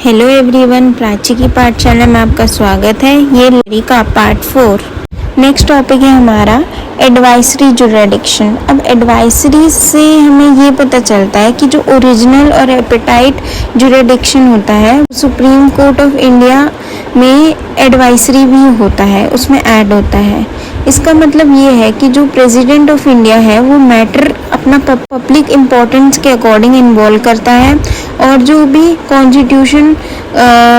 Hello everyone, Prachi की पाठशाला में आपका स्वागत है। ये लड़ी का पार्ट 4। नेक्स्ट टॉपिक है हमारा एडवाइसरी जुरिडिक्शन। अब एडवाइसरी से हमें ये पता चलता है कि जो ओरिजिनल और एपेटाइट जुरिडिक्शन होता है, सुप्रीम कोर्ट ऑफ इंडिया में एडवाइसरी भी होता है, उसमें ऐड होता है। इसका मतलब ये है कि जो प्रेसिडेंट ऑफ इंडिया है वो मैटर अपना पब्लिक इम्पोर्टेंस के अकॉर्डिंग इन्वॉल्व करता है और जो भी कॉन्स्टिट्यूशन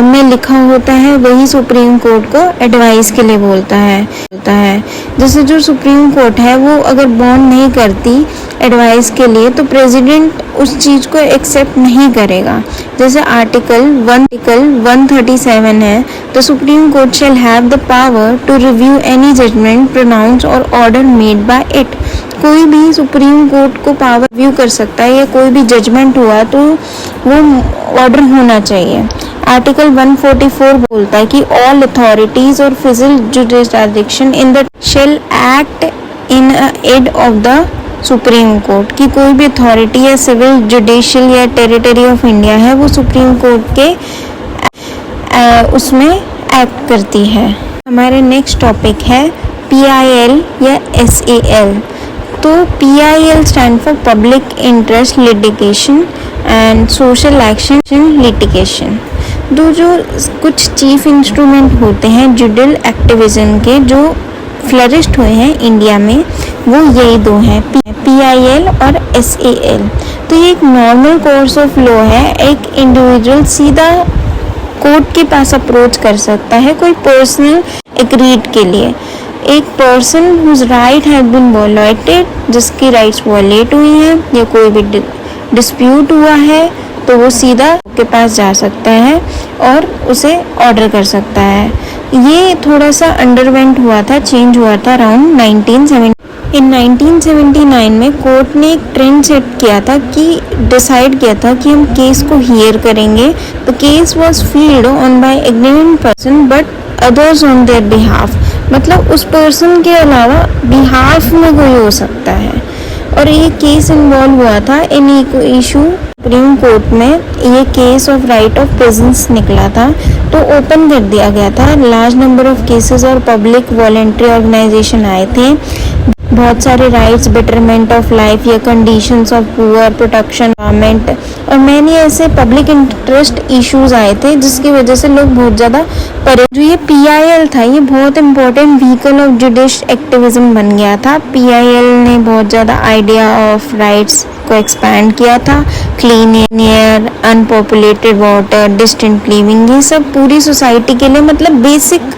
में लिखा होता है वही सुप्रीम कोर्ट को एडवाइस के लिए बोलता है। जैसे जो सुप्रीम कोर्ट है वो अगर बॉन्ड नहीं करती एडवाइस के लिए तो प्रेसिडेंट उस चीज़ को एक्सेप्ट नहीं करेगा। जैसे आर्टिकल 137 है, तो Supreme Court shall have the power to review any judgment pronounce और ऑर्डर मेड बाय इट। कोई भी सुप्रीम कोर्ट को पावर रिव्यू कर सकता है या कोई भी जजमेंट हुआ तो वो ऑर्डर होना चाहिए। आर्टिकल 144 बोलता है कि ऑल अथॉरिटीज और physical jurisdiction in the shall act in aid of the Supreme Court, कि कोई भी अथॉरिटी या सिविल जुडिशियल या टेरिटरी ऑफ इंडिया है वो सुप्रीम कोर्ट के उसमें एक्ट करती है। हमारे नेक्स्ट टॉपिक है PIL या SAL। तो PIL stand for public interest litigation and social action litigation. जो कुछ चीफ इंस्ट्रूमेंट होते हैं जुडियल एक्टिविज्म के जो फ्लरिश्ड हुए हैं इंडिया में, वो यही दो हैं, PIL और SAL। तो ये एक नॉर्मल कोर्स ऑफ लॉ है। एक इंडिविजुअल सीधा कोर्ट के पास अप्रोच कर सकता है कोई पर्सनल एग्रीड के लिए। एक person whose right have been violated, जिसकी राइट्स वायलेट हुई हैं या कोई भी डिस्प्यूट हुआ है, तो वो सीधा के पास जा सकता है और उसे ऑर्डर कर सकता है। ये थोड़ा सा अंडरवेंट हुआ था, चेंज हुआ था अराउंड 1979 में कोर्ट ने एक ट्रेंड सेट किया था कि डिसाइड किया था कि हम केस को हियर करेंगे। The case was field on by agreement person but others on their behalf. मतलब उस पर्सन के अलावा बिहाफ में कोई हो सकता है। और ये केस इन्वॉल्व हुआ था इन इशू सुप्रीम कोर्ट में। ये case of right of presence निकला था, तो ओपन कर दिया गया था। लार्ज नंबर ऑफ केसेस और पब्लिक वॉलंटरी ऑर्गेनाइजेशन आए थे। बहुत सारे राइट्स, बेटरमेंट ऑफ लाइफ या conditions of poor, protection environment और मैंने ऐसे पब्लिक इंटरेस्ट इश्यूज आए थे जिसकी वजह से लोग बहुत ज़्यादा जो ये PIL था ये बहुत important vehicle of judicial activism बन गया था। PIL ने बहुत ज़्यादा आइडिया ऑफ राइट्स को एक्सपैंड किया था। Clean air, unpopulated water, distant living, ये सब पूरी सोसाइटी के लिए मतलब बेसिक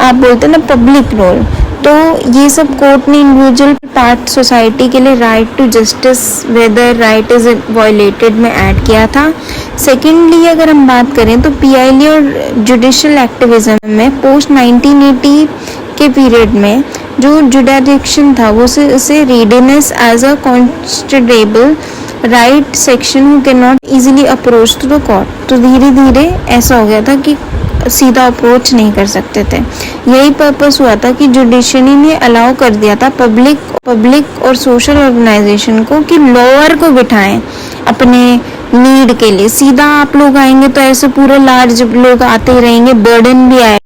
आप बोलते हैं ना पब्लिक रोल। तो ये सब कोर्ट ने इंडिविजुअल पार्ट सोसाइटी के लिए right to justice whether right is violated में ऐड किया था। सेकेंडली अगर हम बात करें तो PIL और जुडिशियल एक्टिविज्म में पोस्ट 1980 के पीरियड में जो जुडिक्शन था वो उसे readiness as a constitutional right section who can not easily approach to the court. तो धीरे धीरे ऐसा हो गया था कि सीधा अप्रोच नहीं कर सकते थे। यही पर्पस हुआ था कि जुडिशरी ने अलाउ कर दिया था पब्लिक और सोशल ऑर्गेनाइजेशन को कि लॉयर को बिठाएं अपने नीड के लिए। सीधा आप लोग आएंगे तो ऐसे पूरे लार्ज लोग आते ही रहेंगे, बर्डन भी आए।